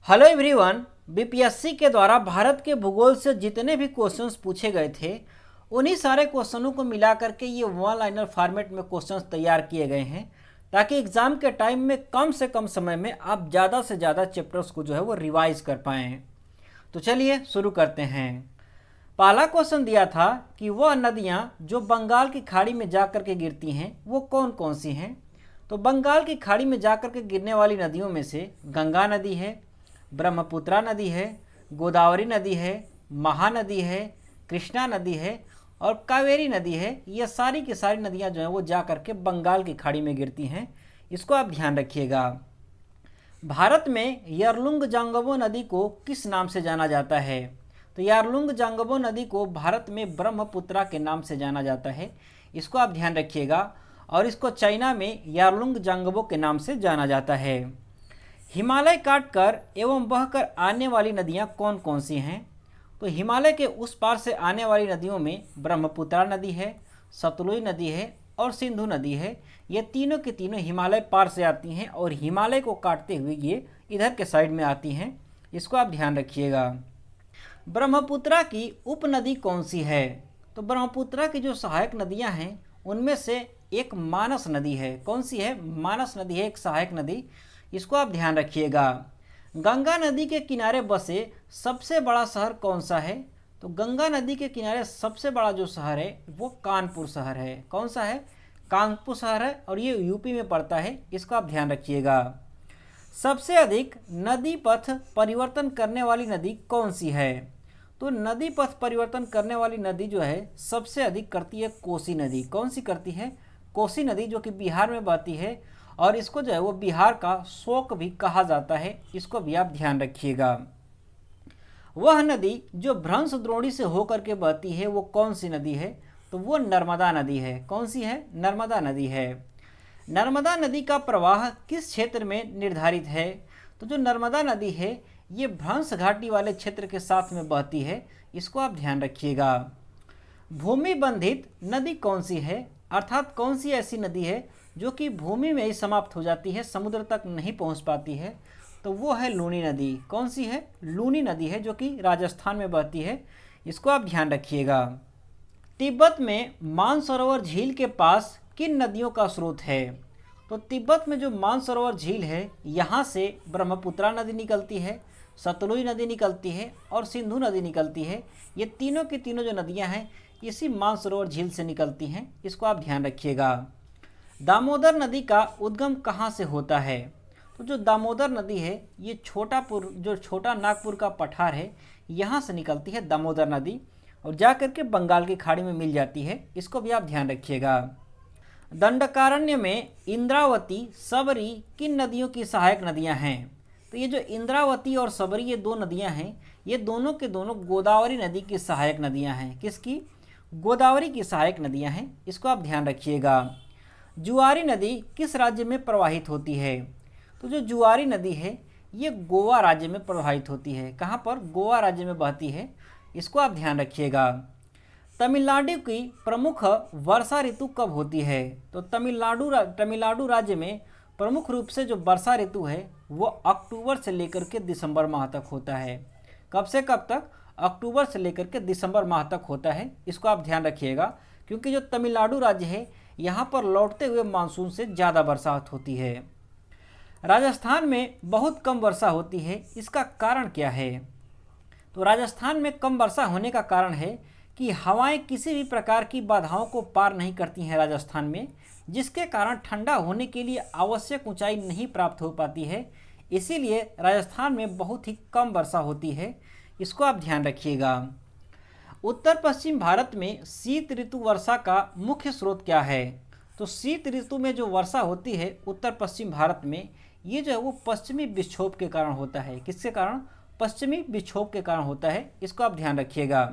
Hello everyone. BPSC के द्वारा भारत के भूगोल से जितने भी क्वेश्चंस पूछे गए थे उन्हीं सारे क्वेश्चनों को मिला करके ये वन लाइनर फॉर्मेट में क्वेश्चंस तैयार किए गए हैं ताकि एग्जाम के टाइम में कम से कम समय में आप ज़्यादा से ज़्यादा चैप्टर्स को जो है वो रिवाइज कर पाएँ। तो चलिए शुरू करते हैं। पहला क्वेश्चन दिया था कि वह नदियाँ जो बंगाल की खाड़ी में जा कर के गिरती हैं वो कौन कौन सी हैं। तो बंगाल की खाड़ी में जा कर के गिरने वाली नदियों में से गंगा नदी है, ब्रह्मपुत्रा नदी है, गोदावरी नदी है, महानदी है, कृष्णा नदी है और कावेरी नदी है। ये सारी की सारी नदियां जो हैं वो जा कर के बंगाल की खाड़ी में गिरती हैं। इसको आप ध्यान रखिएगा। भारत में यारलुंग जांगबो नदी को किस नाम से जाना जाता है। तो यारलुंग जांगबो नदी को भारत में ब्रह्मपुत्रा के नाम से जाना जाता है। इसको आप ध्यान रखिएगा। और इसको चाइना में यारलुंग जांगबो के नाम से जाना जाता है। हिमालय काटकर एवं बहकर आने वाली नदियां कौन कौन सी हैं। तो हिमालय के उस पार से आने वाली नदियों में ब्रह्मपुत्रा नदी है, सतलुज नदी है और सिंधु नदी है। ये तीनों की तीनों हिमालय पार से आती हैं और हिमालय को काटते हुए ये इधर के साइड में आती हैं। इसको आप ध्यान रखिएगा। ब्रह्मपुत्रा की उपनदी कौन सी है। तो ब्रह्मपुत्रा की जो सहायक नदियां हैं उनमें से एक मानस नदी है। कौन सी है? मानस नदी है, एक सहायक नदी। इसको आप ध्यान रखिएगा। गंगा नदी के किनारे बसे सबसे बड़ा शहर कौन सा है। तो गंगा नदी के किनारे सबसे बड़ा जो शहर है वो कानपुर शहर है। कौन सा है? कानपुर शहर है और ये यूपी में पड़ता है। इसको आप ध्यान रखिएगा। सबसे अधिक नदी पथ परिवर्तन करने वाली नदी कौन सी है। तो नदी पथ परिवर्तन करने वाली नदी जो है सबसे अधिक करती है कोसी नदी। कौन सी करती है? कोसी नदी, जो कि बिहार में बहती है और इसको जो है वो बिहार का शोक भी कहा जाता है। इसको भी आप ध्यान रखिएगा। वह नदी जो भ्रंश द्रोणी से होकर के बहती है वो कौन सी नदी है। तो वो नर्मदा नदी है। कौन सी है? नर्मदा नदी है। नर्मदा नदी का प्रवाह किस क्षेत्र में निर्धारित है। तो जो नर्मदा नदी है ये भ्रंश घाटी वाले क्षेत्र के साथ में बहती है। इसको आप ध्यान रखिएगा। भूमि बंधित नदी कौन सी है, अर्थात कौन सी ऐसी नदी है जो कि भूमि में ही समाप्त हो जाती है, समुद्र तक नहीं पहुंच पाती है। तो वो है लूनी नदी। कौन सी है? लूनी नदी है, जो कि राजस्थान में बहती है। इसको आप ध्यान रखिएगा। तिब्बत में मानसरोवर झील के पास किन नदियों का स्रोत है। तो तिब्बत में जो मानसरोवर झील है यहाँ से ब्रह्मपुत्रा नदी निकलती है, सतलुज नदी निकलती है और सिंधु नदी निकलती है। ये तीनों की तीनों जो नदियाँ हैं इसी मानसरोवर झील से निकलती हैं। इसको आप ध्यान रखिएगा। दामोदर नदी का उद्गम कहाँ से होता है। तो जो दामोदर नदी है ये छोटापुर, जो छोटा नागपुर का पठार है, यहाँ से निकलती है दामोदर नदी और जा कर के बंगाल की खाड़ी में मिल जाती है। इसको भी आप ध्यान रखिएगा। दंडकारण्य में इंद्रावती, सबरी किन नदियों की सहायक नदियाँ हैं। तो ये जो इंद्रावती और सबरी ये दो नदियाँ हैं ये दोनों के दोनों गोदावरी नदी की सहायक नदियाँ हैं। किसकी? गोदावरी की सहायक नदियाँ हैं। इसको आप ध्यान रखिएगा। जुआरी नदी किस राज्य में प्रवाहित होती है। तो जो जुआरी नदी है ये गोवा राज्य में प्रवाहित होती है। कहाँ पर? गोवा राज्य में बहती है। इसको आप ध्यान रखिएगा। तमिलनाडु की प्रमुख वर्षा ऋतु कब होती है। तो तमिलनाडु राज्य में प्रमुख रूप से जो वर्षा ऋतु है वो अक्टूबर से लेकर के दिसंबर माह तक होता है। कब से कब तक? अक्टूबर से लेकर के दिसंबर माह तक होता है। इसको आप ध्यान रखिएगा क्योंकि जो तमिलनाडु राज्य है यहाँ पर लौटते हुए मानसून से ज़्यादा बरसात होती है। राजस्थान में बहुत कम वर्षा होती है, इसका कारण क्या है। तो राजस्थान में कम वर्षा होने का कारण है कि हवाएं किसी भी प्रकार की बाधाओं को पार नहीं करती हैं राजस्थान में, जिसके कारण ठंडा होने के लिए आवश्यक ऊंचाई नहीं प्राप्त हो पाती है। इसीलिए राजस्थान में बहुत ही कम वर्षा होती है। इसको आप ध्यान रखिएगा। उत्तर पश्चिम भारत में शीत ऋतु वर्षा का मुख्य स्रोत क्या है। तो शीत ऋतु में जो वर्षा होती है उत्तर पश्चिम भारत में ये जो है वो पश्चिमी विक्षोभ के कारण होता है। किसके कारण? पश्चिमी विक्षोभ के कारण होता है। इसको आप ध्यान रखिएगा।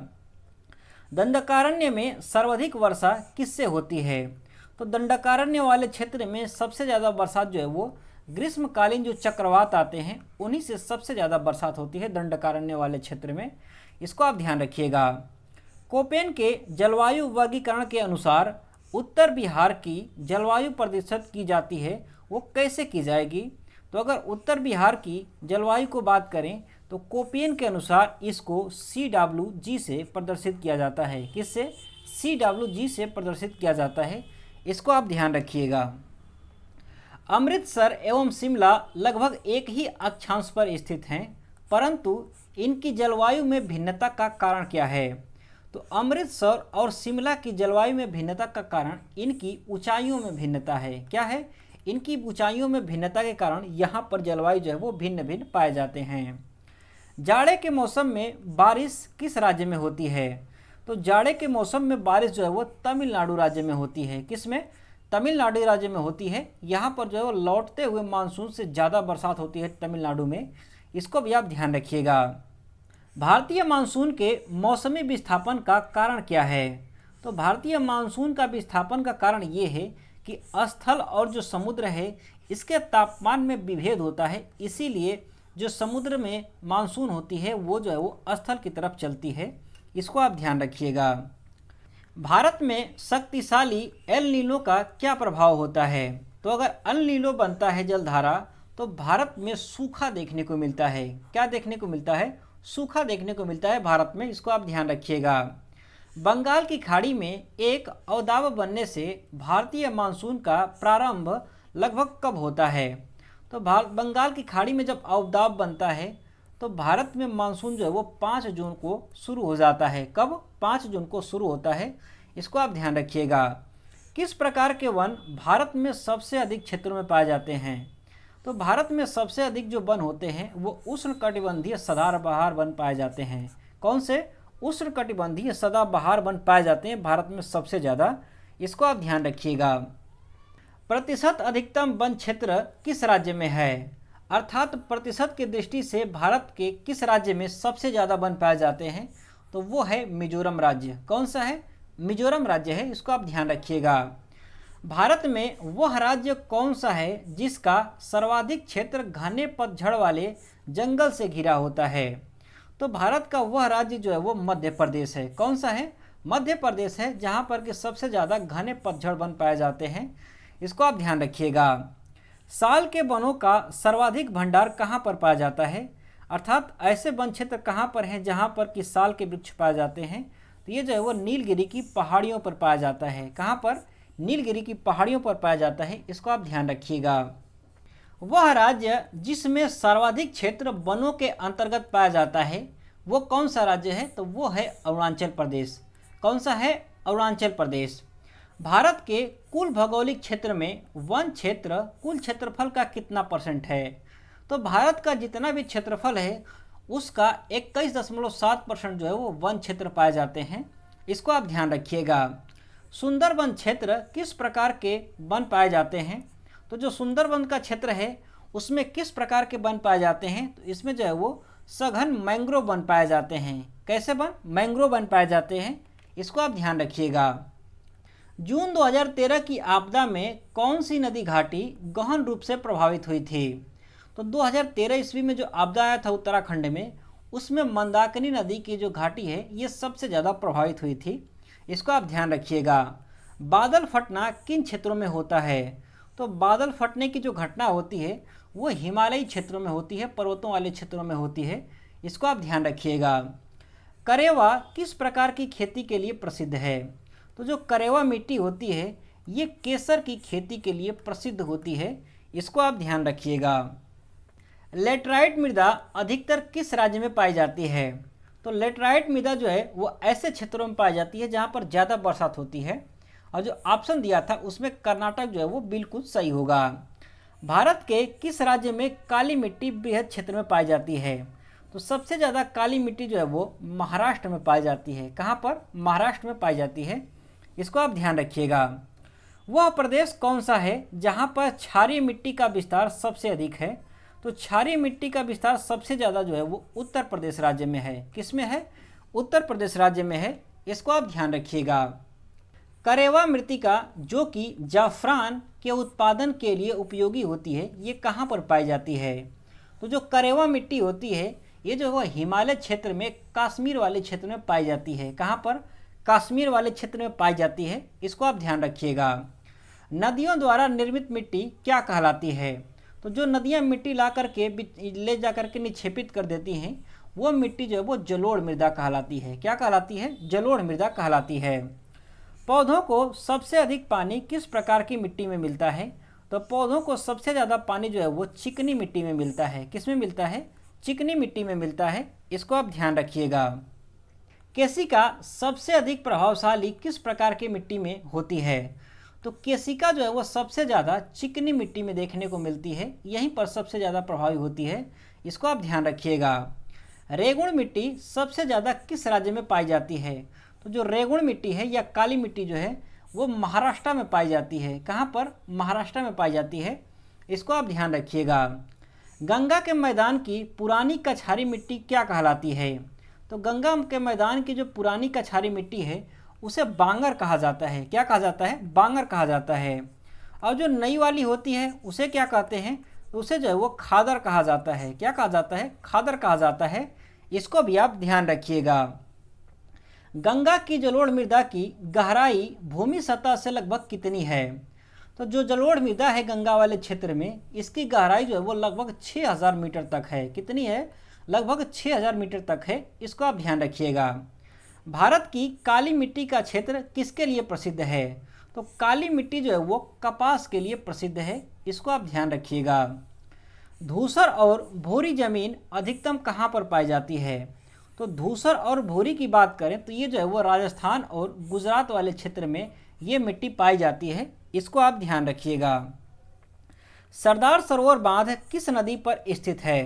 दंडकारण्य में सर्वाधिक वर्षा किससे होती है। तो दंडकारण्य वाले क्षेत्र में सबसे ज़्यादा बरसात जो है वो ग्रीष्मकालीन जो चक्रवात आते हैं उन्हीं से सबसे ज़्यादा बरसात होती है दंडकारण्य वाले क्षेत्र में। इसको आप ध्यान रखिएगा। कोपेन के जलवायु वर्गीकरण के अनुसार उत्तर बिहार की जलवायु प्रदर्शित की जाती है, वो कैसे की जाएगी। तो अगर उत्तर बिहार की जलवायु को बात करें तो कोपियन के अनुसार इसको CWG से प्रदर्शित किया जाता है। किससे? CWG से प्रदर्शित किया जाता है, इसको आप ध्यान रखिएगा। अमृतसर एवं शिमला लगभग एक ही अक्षांश पर स्थित हैं, परंतु इनकी जलवायु में भिन्नता का कारण क्या है? तो अमृतसर और शिमला की जलवायु में भिन्नता का कारण इनकी ऊंचाइयों में भिन्नता है। क्या है? इनकी ऊंचाइयों में भिन्नता के कारण यहाँ पर जलवायु जो है वो भिन्न भिन्न पाए जाते हैं। जाड़े के मौसम में बारिश किस राज्य में होती है? तो जाड़े के मौसम में बारिश जो है वो तमिलनाडु राज्य में होती है। किस में? तमिलनाडु राज्य में होती है। यहाँ पर जो है वो लौटते हुए मानसून से ज़्यादा बरसात होती है तमिलनाडु में, इसको भी आप ध्यान रखिएगा। भारतीय मानसून के मौसमी विस्थापन का कारण क्या है? तो भारतीय मानसून का विस्थापन का कारण ये है कि स्थल और जो समुद्र है इसके तापमान में विभेद होता है, इसीलिए जो समुद्र में मानसून होती है वो जो है वो स्थल की तरफ चलती है, इसको आप ध्यान रखिएगा। भारत में शक्तिशाली एल नीनो का क्या प्रभाव होता है? तो अगर एल नीनो बनता है जलधारा तो भारत में सूखा देखने को मिलता है। क्या देखने को मिलता है? सूखा देखने को मिलता है भारत में, इसको आप ध्यान रखिएगा। बंगाल की खाड़ी में एक अवदाब बनने से भारतीय मानसून का प्रारंभ लगभग कब होता है? तो बंगाल की खाड़ी में जब अवदाब बनता है तो भारत में मानसून जो है वो 5 जून को शुरू हो जाता है। कब? 5 जून को शुरू होता है, इसको आप ध्यान रखिएगा। किस प्रकार के वन भारत में सबसे अधिक क्षेत्रों में पाए जाते हैं? तो भारत में सबसे अधिक जो वन होते हैं वो उष्णकटिबंधीय सदाबहार वन पाए जाते हैं। कौन से? उष्णकटिबंधीय सदाबहार वन पाए जाते हैं भारत में सबसे ज़्यादा, इसको आप ध्यान रखिएगा। प्रतिशत अधिकतम वन क्षेत्र किस राज्य में है? अर्थात प्रतिशत की दृष्टि से भारत के किस राज्य में सबसे ज़्यादा वन पाए जाते हैं? तो वो है मिजोरम राज्य। कौन सा है? मिजोरम राज्य है, इसको आप ध्यान रखिएगा। भारत में वह राज्य कौन सा है जिसका सर्वाधिक क्षेत्र घने पतझड़ वाले जंगल से घिरा होता है? तो भारत का वह राज्य जो है वो मध्य प्रदेश है। कौन सा है? मध्य प्रदेश है, जहाँ पर कि सबसे ज़्यादा घने पतझड़ वन पाए जाते हैं, इसको आप ध्यान रखिएगा। साल के वनों का सर्वाधिक भंडार कहाँ पर पाया जाता है? अर्थात ऐसे वन क्षेत्र कहाँ पर हैं जहाँ पर कि साल के वृक्ष पाए जाते हैं? तो ये जो है वो नीलगिरी की पहाड़ियों पर पाया जाता है। कहाँ पर? नीलगिरी की पहाड़ियों पर पाया जाता है, इसको आप ध्यान रखिएगा। वह राज्य जिसमें सर्वाधिक क्षेत्र वनों के अंतर्गत पाया जाता है वो कौन सा राज्य है? तो वो है अरुणाचल प्रदेश। कौन सा है? अरुणाचल प्रदेश। भारत के कुल भौगोलिक क्षेत्र में वन क्षेत्र कुल क्षेत्रफल का कितना % है? तो भारत का जितना भी क्षेत्रफल है उसका 21.7% जो है वो वन क्षेत्र पाए जाते हैं, इसको आप ध्यान रखिएगा। सुंदर वन क्षेत्र किस प्रकार के वन पाए जाते हैं? तो जो सुंदर वन का क्षेत्र है उसमें किस प्रकार के वन पाए जाते हैं? तो इसमें जो है वो सघन मैंग्रोव वन पाए जाते हैं। कैसे वन? मैंग्रोव वन पाए जाते हैं, इसको आप ध्यान रखिएगा। जून 2013 की आपदा में कौन सी नदी घाटी गहन रूप से प्रभावित हुई थी? तो 2013 ईस्वी में जो आपदा आया था उत्तराखंड में, उसमें मंदाकिनी नदी की जो घाटी है ये सबसे ज़्यादा प्रभावित हुई थी, इसको आप ध्यान रखिएगा। बादल फटना किन क्षेत्रों में होता है? तो बादल फटने की जो घटना होती है वो हिमालयी क्षेत्रों में होती है, पर्वतों वाले क्षेत्रों में होती है, इसको आप ध्यान रखिएगा। करेवा किस प्रकार की खेती के लिए प्रसिद्ध है? तो जो करेवा मिट्टी होती है ये केसर की खेती के लिए प्रसिद्ध होती है, इसको आप ध्यान रखिएगा। लेटराइट मृदा अधिकतर किस राज्य में पाई जाती है? तो लेटराइट मृदा जो है वो ऐसे क्षेत्रों में पाई जाती है जहाँ पर ज़्यादा बरसात होती है, और जो ऑप्शन दिया था उसमें कर्नाटक जो है वो बिल्कुल सही होगा। भारत के किस राज्य में काली मिट्टी बृहद क्षेत्र में पाई जाती है? तो सबसे ज़्यादा काली मिट्टी जो है वो महाराष्ट्र में पाई जाती है। कहाँ पर? महाराष्ट्र में पाई जाती है, इसको आप ध्यान रखिएगा। वह प्रदेश कौन सा है जहाँ पर क्षारीय मिट्टी का विस्तार सबसे अधिक है? तो क्षारीय मिट्टी का विस्तार सबसे ज़्यादा जो है वो उत्तर प्रदेश राज्य में है। किस में है? उत्तर प्रदेश राज्य में है, इसको आप ध्यान रखिएगा। करेवा मृत्तिका जो कि जाफरान के उत्पादन के लिए उपयोगी होती है ये कहाँ पर पाई जाती है? तो जो करेवा मिट्टी होती है ये जो है हिमालय क्षेत्र में कश्मीर वाले क्षेत्र में पाई जाती है। कहाँ पर? कश्मीर वाले क्षेत्र में पाई जाती है, इसको आप ध्यान रखिएगा। नदियों द्वारा निर्मित मिट्टी क्या कहलाती है? तो जो नदियाँ मिट्टी ला करके ले जा करके निक्षेपित कर देती हैं, वो मिट्टी जो है वो जलोढ़ मृदा कहलाती है। क्या कहलाती है? जलोढ़ मृदा कहलाती है। पौधों को सबसे अधिक पानी किस प्रकार की मिट्टी में मिलता है? तो पौधों को सबसे ज़्यादा पानी जो है वो चिकनी मिट्टी में मिलता है। किस में मिलता है? चिकनी मिट्टी में मिलता है। इसको आप ध्यान रखिएगा। केसिका सबसे अधिक प्रभावशाली किस प्रकार की मिट्टी में होती है? तो केसिका जो है वो सबसे ज़्यादा चिकनी मिट्टी में देखने को मिलती है, यहीं पर सबसे ज़्यादा प्रभावी होती है। इसको आप ध्यान रखिएगा। रेगुण मिट्टी सबसे ज़्यादा किस राज्य में पाई जाती है? तो जो रेगुण मिट्टी है या काली मिट्टी जो है वो महाराष्ट्र में पाई जाती है। कहाँ पर? महाराष्ट्र में पाई जाती है। इसको आप ध्यान रखिएगा। गंगा के मैदान की पुरानी कछारी मिट्टी क्या कहलाती है? तो गंगा के मैदान की जो पुरानी कछारी मिट्टी है उसे बांगर कहा जाता है। क्या कहा जाता है? बांगर कहा जाता है। और जो नई वाली होती है उसे क्या कहते हैं? उसे जो है वो खादर कहा जाता है। क्या कहा जाता है? खादर कहा जाता है। इसको भी आप ध्यान रखिएगा। गंगा की जलोढ़ मृदा की गहराई भूमि सतह से लगभग कितनी है? तो जो जलोढ़ मृदा है गंगा वाले क्षेत्र में, इसकी गहराई जो है वो लगभग 6000 मीटर तक है। कितनी है? लगभग 6000 मीटर तक है। इसको आप ध्यान रखिएगा। भारत की काली मिट्टी का क्षेत्र किसके लिए प्रसिद्ध है? तो काली मिट्टी जो है वो कपास के लिए प्रसिद्ध है। इसको आप ध्यान रखिएगा। धूसर और भूरी जमीन अधिकतम कहाँ पर पाई जाती है? तो धूसर और भूरी की बात करें तो ये जो है वो राजस्थान और गुजरात वाले क्षेत्र में ये मिट्टी पाई जाती है। इसको आप ध्यान रखिएगा। सरदार सरोवर बांध किस नदी पर स्थित है?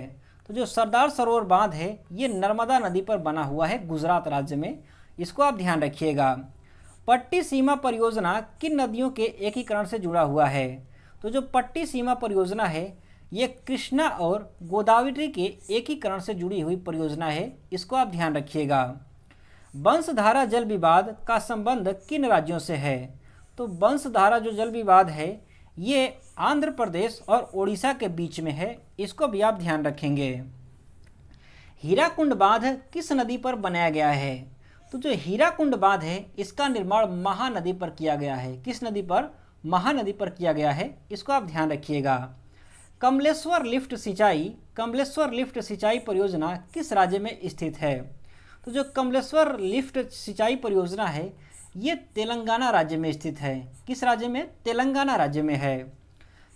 तो जो सरदार सरोवर बांध है ये नर्मदा नदी पर बना हुआ है, गुजरात राज्य में। इसको आप ध्यान रखिएगा। पट्टी सीमा परियोजना किन नदियों के एकीकरण से जुड़ा हुआ है? तो जो पट्टी सीमा परियोजना है ये कृष्णा और गोदावरी के एकीकरण से जुड़ी हुई परियोजना है। इसको आप ध्यान रखिएगा। वंशधारा जल विवाद का संबंध किन राज्यों से है? तो वंशधारा जो जल विवाद है ये आंध्र प्रदेश और ओडिशा के बीच में है। इसको भी आप ध्यान रखेंगे। हीराकुंड बांध किस नदी पर बनाया गया है? तो जो हीराकुंड बांध है इसका निर्माण महानदी पर किया गया है। किस नदी पर? महानदी पर किया गया है। इसको आप ध्यान रखिएगा। कमलेश्वर लिफ्ट सिंचाई परियोजना किस राज्य में स्थित है? तो जो कमलेश्वर लिफ्ट सिंचाई परियोजना है ये तेलंगाना राज्य में स्थित है। किस राज्य में? तेलंगाना राज्य में है।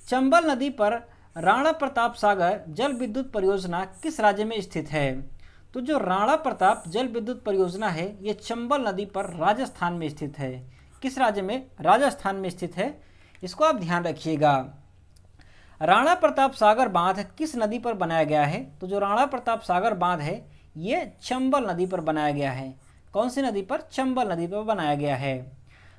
चंबल नदी पर राणा प्रताप सागर जल विद्युत परियोजना किस राज्य में स्थित है? तो जो राणा प्रताप जल विद्युत परियोजना है ये चंबल नदी पर राजस्थान में स्थित है। किस राज्य में? राजस्थान में स्थित है। इसको आप ध्यान रखिएगा। राणा प्रताप सागर बांध किस नदी पर बनाया गया है? तो जो राणा प्रताप सागर बांध है ये चंबल नदी पर बनाया गया है। कौन सी नदी पर? चंबल नदी पर बनाया गया है।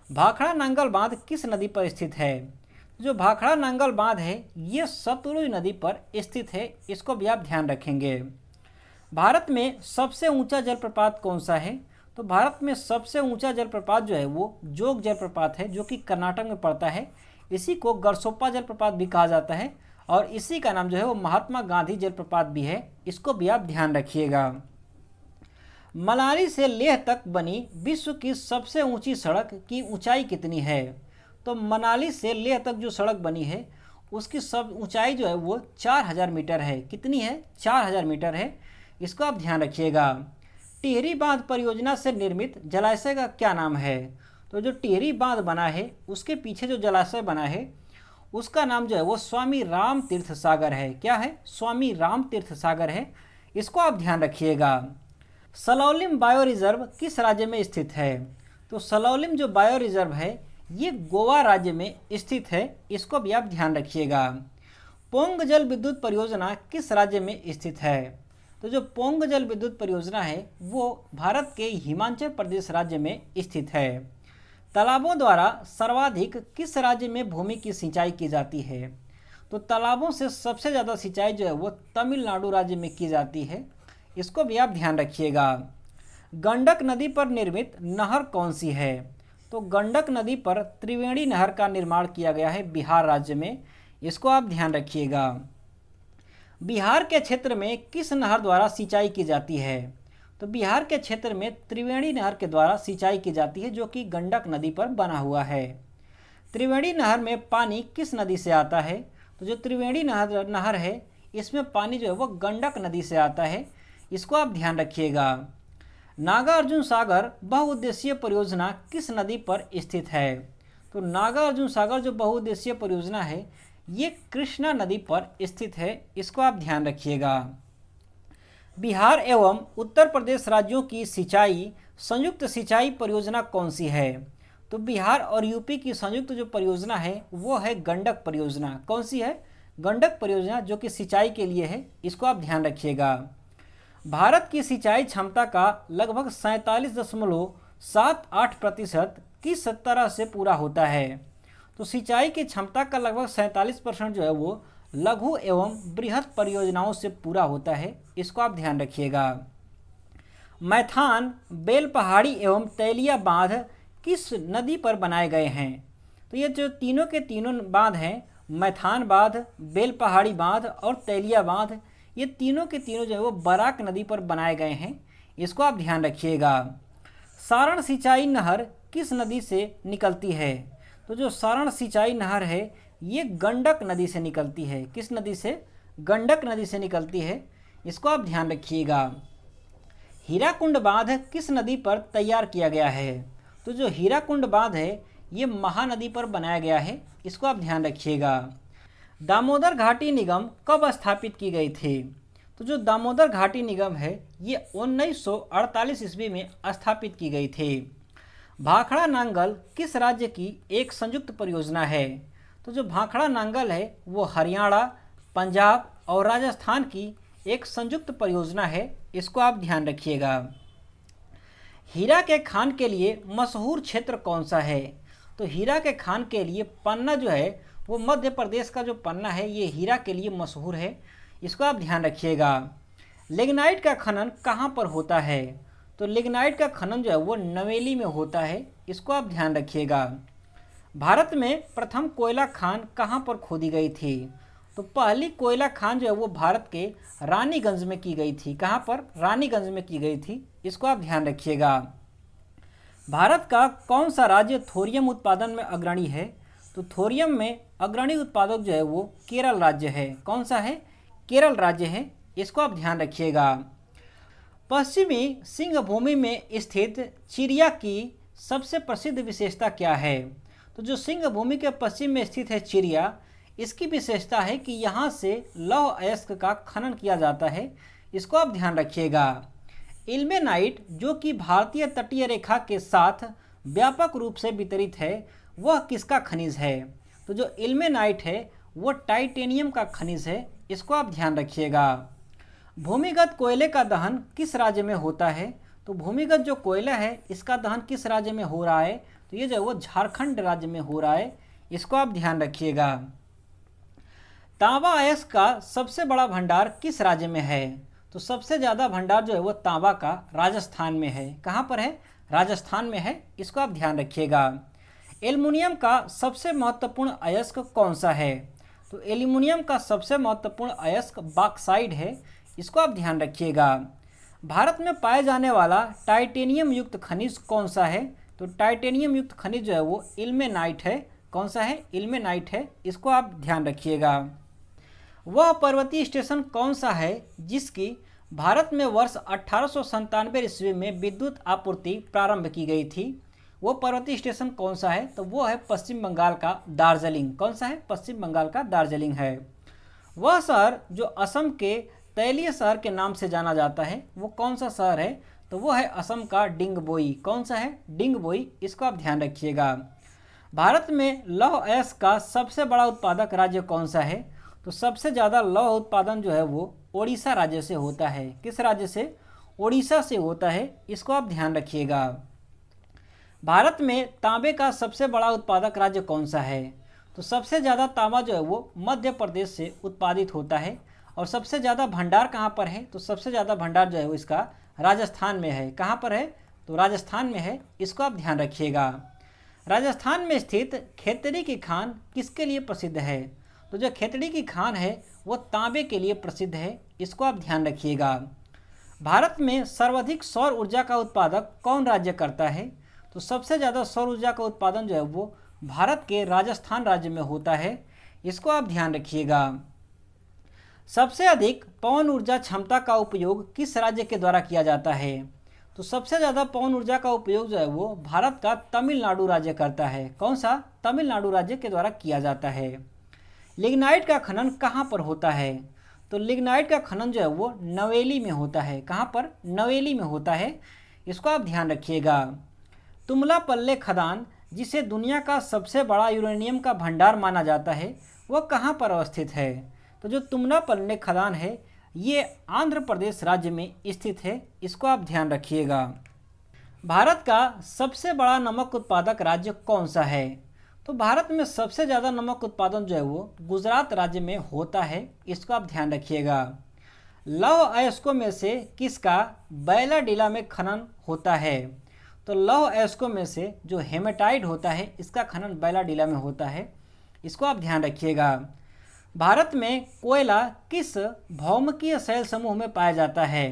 भाखड़ा नांगल बांध किस नदी पर स्थित है? जो भाखड़ा नांगल बांध है ये सतलुज नदी पर स्थित है। इसको भी आप ध्यान रखेंगे। भारत में सबसे ऊंचा जलप्रपात कौन सा है? तो भारत में सबसे ऊंचा जलप्रपात जो है वो जोग जलप्रपात है, जो कि कर्नाटक में पड़ता है। इसी को गरसोप्पा जलप्रपात भी कहा जाता है और इसी का नाम जो है वो महात्मा गांधी जलप्रपात भी है। इसको भी आप ध्यान रखिएगा। मनाली से लेह तक बनी विश्व की सबसे ऊंची सड़क की ऊंचाई कितनी है? तो मनाली से लेह तक जो सड़क बनी है उसकी सब ऊंचाई जो है वो 4000 मीटर है। कितनी है? 4000 मीटर है। इसको आप ध्यान रखिएगा। टिहरी बांध परियोजना से निर्मित जलाशय का क्या नाम है? तो जो टिहरी बांध बना है उसके पीछे जो जलाशय बना है उसका नाम जो है वो स्वामी राम तीर्थ सागर है। क्या है? स्वामी राम तीर्थ सागर है। इसको आप ध्यान रखिएगा। सलौलिम बायो रिजर्व किस राज्य में स्थित है? तो सलौलिम जो बायो रिजर्व है ये गोवा राज्य में स्थित है। इसको भी आप ध्यान रखिएगा। पोंग जल विद्युत परियोजना किस राज्य में स्थित है? तो जो पोंग जल विद्युत परियोजना है वो भारत के हिमाचल प्रदेश राज्य में स्थित है। तालाबों द्वारा सर्वाधिक किस राज्य में भूमि की सिंचाई की जाती है? तो तालाबों से सबसे ज़्यादा सिंचाई जो है वो तमिलनाडु राज्य में की जाती है। इसको भी आप ध्यान रखिएगा। गंडक नदी पर निर्मित नहर कौन सी है? तो गंडक नदी पर त्रिवेणी नहर का निर्माण किया गया है बिहार राज्य में। इसको आप ध्यान रखिएगा। बिहार के क्षेत्र में किस नहर द्वारा सिंचाई की जाती है? तो बिहार के क्षेत्र में त्रिवेणी नहर के द्वारा सिंचाई की जाती है, जो कि गंडक नदी पर बना हुआ है। त्रिवेणी नहर में पानी किस नदी से आता है? तो जो त्रिवेणी नहर है इसमें पानी जो है वो गंडक नदी से आता है, इसको आप ध्यान रखिएगा। नागार्जुन सागर बहुउद्देशीय परियोजना किस नदी पर स्थित है? तो नागार्जुन सागर जो बहुउद्देशीय परियोजना है ये कृष्णा नदी पर स्थित है, इसको आप ध्यान रखिएगा। बिहार एवं उत्तर प्रदेश राज्यों की सिंचाई संयुक्त सिंचाई परियोजना कौन सी है? तो बिहार और यूपी की संयुक्त जो परियोजना है वो है गंडक परियोजना। कौन सी है? गंडक परियोजना, जो कि सिंचाई के लिए है, इसको आप ध्यान रखिएगा। भारत की सिंचाई क्षमता का लगभग 47.78% किस तरह से पूरा होता है? तो सिंचाई की क्षमता का लगभग 47% जो है वो लघु एवं बृहत परियोजनाओं से पूरा होता है, इसको आप ध्यान रखिएगा। मैथान, बेल पहाड़ी एवं तैलिया बांध किस नदी पर बनाए गए हैं? तो ये जो तीनों के तीनों बांध हैं, मैथान बांध, बेल पहाड़ी बांध और तैलिया बांध, ये तीनों के तीनों जो है वो बराक नदी पर बनाए गए हैं, इसको आप ध्यान रखिएगा। सारण सिंचाई नहर किस नदी से निकलती है? तो जो सारण सिंचाई नहर है ये गंडक नदी से निकलती है। किस नदी से? गंडक नदी से निकलती है, इसको आप ध्यान रखिएगा। हीराकुंड बांध किस नदी पर तैयार किया गया है? तो जो हीराकुंड बांध है ये महानदी पर बनाया गया है, इसको आप ध्यान रखिएगा। दामोदर घाटी निगम कब स्थापित की गई थी? तो जो दामोदर घाटी निगम है ये 1948 ईस्वी में स्थापित की गई थी। भाखड़ा नांगल किस राज्य की एक संयुक्त परियोजना है? तो जो भाखड़ा नांगल है वो हरियाणा, पंजाब और राजस्थान की एक संयुक्त परियोजना है, इसको आप ध्यान रखिएगा। हीरा के खान के लिए मशहूर क्षेत्र कौन सा है? तो हीरा के खान के लिए पन्ना जो है वो मध्य प्रदेश का जो पन्ना है ये हीरा के लिए मशहूर है, इसको आप ध्यान रखिएगा। लिग्नाइट का खनन कहाँ पर होता है? तो लिग्नाइट का खनन जो है वो नवेली में होता है, इसको आप ध्यान रखिएगा। भारत में प्रथम कोयला खान कहाँ पर खोदी गई थी? तो पहली कोयला खान जो है वो भारत के रानीगंज में की गई थी। कहाँ पर? रानीगंज में की गई थी, इसको आप ध्यान रखिएगा। भारत का कौन सा राज्य थोरियम उत्पादन में अग्रणी है? तो थोरियम में अग्रणी उत्पादक जो है वो केरल राज्य है। कौन सा है? केरल राज्य है, इसको आप ध्यान रखिएगा। पश्चिमी सिंहभूमि में स्थित चिड़िया की सबसे प्रसिद्ध विशेषता क्या है? तो जो सिंहभूमि के पश्चिम में स्थित है चिड़िया, इसकी विशेषता है कि यहाँ से लौह अयस्क का खनन किया जाता है, इसको आप ध्यान रखिएगा। इल्मेनाइट जो कि भारतीय तटीय रेखा के साथ व्यापक रूप से वितरित है वह किसका खनिज है? तो जो इल्मेनाइट है वो टाइटेनियम का खनिज है, इसको आप ध्यान रखिएगा। भूमिगत कोयले का दहन किस राज्य में होता है? तो भूमिगत जो कोयला है इसका दहन किस राज्य में हो रहा है? तो ये जो है वो झारखंड राज्य में हो रहा है, इसको आप ध्यान रखिएगा। तांबा अयस्क का सबसे बड़ा भंडार किस राज्य में है? तो सबसे ज़्यादा भंडार जो है वो तांबा का राजस्थान में है। कहाँ पर है? राजस्थान में है, इसको आप ध्यान रखिएगा। एल्युमिनियम का सबसे महत्वपूर्ण अयस्क कौन सा है? तो एल्युमिनियम का सबसे महत्वपूर्ण अयस्क बॉक्साइट है, इसको आप ध्यान रखिएगा। भारत में पाए जाने वाला टाइटेनियम युक्त खनिज कौन सा है? तो टाइटेनियम युक्त खनिज जो है वो इल्मेनाइट है। कौन सा है? इल्मेनाइट है, इसको आप ध्यान रखिएगा। वह पर्वतीय स्टेशन कौन सा है जिसकी भारत में वर्ष 1897 ईस्वी में विद्युत आपूर्ति प्रारंभ की गई थी? वो पर्वतीय स्टेशन कौन सा है? तो वो है पश्चिम बंगाल का दार्जिलिंग। कौन सा है? पश्चिम बंगाल का दार्जिलिंग है। वह शहर जो असम के तैलीय शहर के नाम से जाना जाता है वो कौन सा शहर है? तो वो है असम का डिंगबोई। कौन सा है? डिंगबोई, इसको आप ध्यान रखिएगा। भारत में लौह अयस्क का सबसे बड़ा उत्पादक राज्य कौन सा है? तो सबसे ज़्यादा लौह उत्पादन जो है वो ओडिशा राज्य से होता है। किस राज्य से? ओडिशा से होता है, इसको आप ध्यान रखिएगा। भारत में तांबे का सबसे बड़ा उत्पादक राज्य कौन सा है? तो सबसे ज़्यादा तांबा जो है वो मध्य प्रदेश से उत्पादित होता है। और सबसे ज़्यादा भंडार कहाँ पर है? तो सबसे ज़्यादा भंडार जो है वो इसका राजस्थान में है। कहाँ पर है? तो राजस्थान में है, इसको आप ध्यान रखिएगा। राजस्थान में स्थित खेतड़ी की खान किसके लिए प्रसिद्ध है? तो जो खेतड़ी की खान है वो तांबे के लिए प्रसिद्ध है, इसको आप ध्यान रखिएगा। भारत में सर्वाधिक सौर ऊर्जा का उत्पादक कौन राज्य करता है? तो सबसे ज़्यादा सौर ऊर्जा का उत्पादन जो है वो भारत के राजस्थान राज्य में होता है। इसको आप ध्यान रखिएगा। सबसे अधिक पवन ऊर्जा क्षमता का उपयोग किस राज्य के द्वारा किया जाता है? तो सबसे ज़्यादा पवन ऊर्जा का उपयोग जो है वो भारत का तमिलनाडु राज्य करता है। कौन सा? तमिलनाडु राज्य के द्वारा किया जाता है। लिग्नाइट का खनन कहाँ पर होता है? तो लिग्नाइट का खनन जो है वो नवेली में होता है। कहाँ पर? नवेली में होता है। इसको आप ध्यान रखिएगा। तुमलापल्ले खदान, जिसे दुनिया का सबसे बड़ा यूरेनियम का भंडार माना जाता है, वह कहाँ पर अवस्थित है? तो जो तुमलापल्ले खदान है ये आंध्र प्रदेश राज्य में स्थित है। इसको आप ध्यान रखिएगा। भारत का सबसे बड़ा नमक उत्पादक राज्य कौन सा है? तो भारत में सबसे ज़्यादा नमक उत्पादन जो है वो गुजरात राज्य में होता है। इसको आप ध्यान रखिएगा। लौह अयस्कों में से किसका बैलाडीला में खनन होता है? तो लौह अयस्कों में से जो हेमेटाइट होता है इसका खनन बैलाडीला में होता है। इसको आप ध्यान रखिएगा। भारत में कोयला किस भौमकीय शैल समूह में पाया जाता है?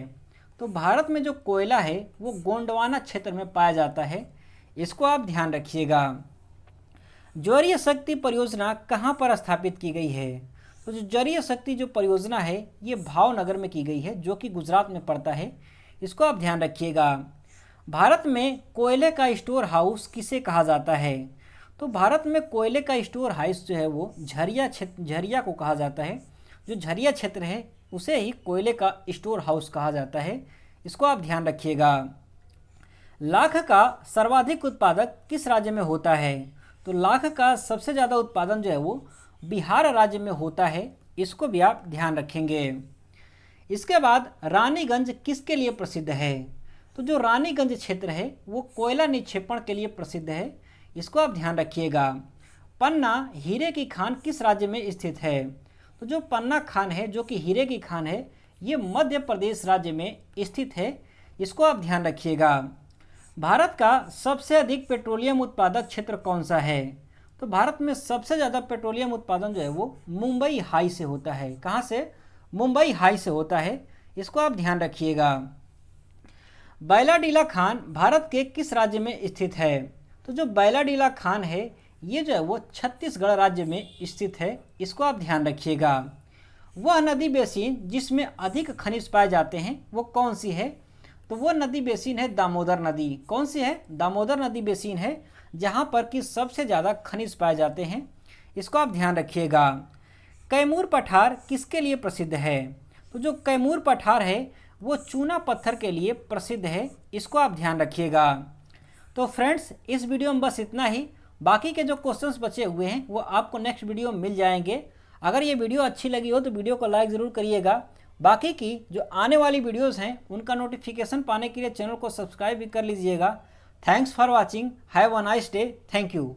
तो भारत में जो कोयला है वो गोंडवाना क्षेत्र में पाया जाता है। इसको आप ध्यान रखिएगा। जौरीय शक्ति परियोजना कहाँ पर स्थापित की गई है? तो जो जौरीय शक्ति जो परियोजना है ये भावनगर में की गई है, जो कि गुजरात में पड़ता है। इसको आप ध्यान रखिएगा। भारत में कोयले का स्टोर हाउस किसे कहा जाता है? तो भारत में कोयले का स्टोर हाउस जो है वो झरिया को कहा जाता है। जो झरिया क्षेत्र है उसे ही कोयले का स्टोर हाउस कहा जाता है। इसको आप ध्यान रखिएगा। लाख का सर्वाधिक उत्पादक किस राज्य में होता है? तो लाख का सबसे ज़्यादा उत्पादन जो है वो बिहार राज्य में होता है। इसको भी आप ध्यान रखेंगे। इसके बाद रानीगंज किसके लिए प्रसिद्ध है? तो जो रानीगंज क्षेत्र है वो कोयला निक्षेपण के लिए प्रसिद्ध है। इसको आप ध्यान रखिएगा। पन्ना हीरे की खान किस राज्य में स्थित है? तो जो पन्ना खान है जो कि हीरे की खान है ये मध्य प्रदेश राज्य में स्थित है। इसको आप ध्यान रखिएगा। भारत का सबसे अधिक पेट्रोलियम उत्पादक क्षेत्र कौन सा है? तो भारत में सबसे ज़्यादा पेट्रोलियम उत्पादन जो है वो मुंबई हाई से होता है। कहाँ से? मुंबई हाई से होता है। इसको आप ध्यान रखिएगा। बैलाडीला खान भारत के किस राज्य में स्थित है? तो जो बैलाडीला खान है ये जो है वो छत्तीसगढ़ राज्य में स्थित है। इसको आप ध्यान रखिएगा। वह नदी बेसिन जिसमें अधिक खनिज पाए जाते हैं वो कौन सी है? तो वो नदी बेसिन है दामोदर नदी। कौन सी है? दामोदर नदी बेसिन है, जहाँ पर कि सबसे ज़्यादा खनिज पाए जाते हैं। इसको आप ध्यान रखिएगा। कैमूर पठार किसके लिए प्रसिद्ध है? तो जो कैमूर पठार है वो चूना पत्थर के लिए प्रसिद्ध है। इसको आप ध्यान रखिएगा। तो फ्रेंड्स इस वीडियो में बस इतना ही। बाकी के जो क्वेश्चंस बचे हुए हैं वो आपको नेक्स्ट वीडियो में मिल जाएंगे। अगर ये वीडियो अच्छी लगी हो तो वीडियो को लाइक ज़रूर करिएगा। बाकी की जो आने वाली वीडियोस हैं उनका नोटिफिकेशन पाने के लिए चैनल को सब्सक्राइब भी कर लीजिएगा। Thanks for watching. Have a nice day. Thank you.